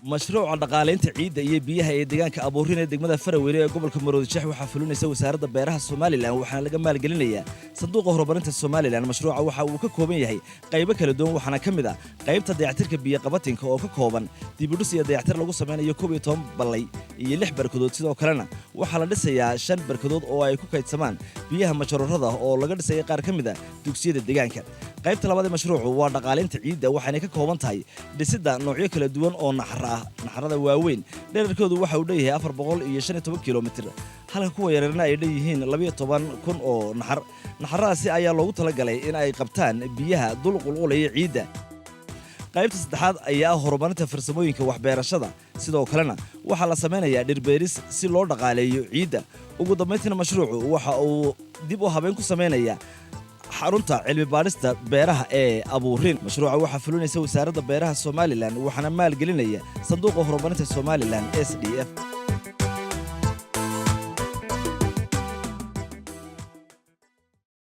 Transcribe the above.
mashruuca dhaqaaleynta ciidda iyo biyaha ee deegaanka abuurin ee degmada Faraweyne ee gobolka Maroodijeex waxaa fulinaysa wasaaradda beeraha Soomaaliland waxaana laga maalgelinayaa sanduuqa horumarinta Soomaaliland mashruuca waxa uu ka kooban yahay qaybo kala duwan waxaana ka mid ah qaybta dayactirka biyo qabatinka oo ka kooban dib u dhis iyo dayactir lagu sameeyo 12 ballay iyo 6 barkadood sidoo kalena waxa la dhisayaa 5 barkadood oo ay ku kaydsamaan biyaha majororada oo laga dhisay qaar ka mid ah dugsiyada deegaanka qaybta labaad ee mashruucu waa dhaqaaleynta ciidda waxaana ka kooban tahay dhisidda noocyo kala duwan oo naxarada waaweyn dhererkoodu waxa uu leeyahay 415 kilomitir halka kuwa yareerna ay leeyihiin 12,000 oo naxaradaasi ayaa loogu talagalay in ay qabtaan biyaha dulqulqulaya ciidda qaybta saddexaad ayaa horumarinta farsamooyinka waxbeerashada sidoo kalena waxa la sameeyaa dhirbeeris si loo dhaqaaleeyo ciidda ugu dambeyntii mashruucu waxa uu dib u habeyn ku sameeyaa xarunta cilmi baarista beeraha ee abuurin mashruuca waxa fulinaysa wasaaradda beeraha Soomaaliland waxaana maalgelinaya sanduuqa horumarinta Soomaaliland SDF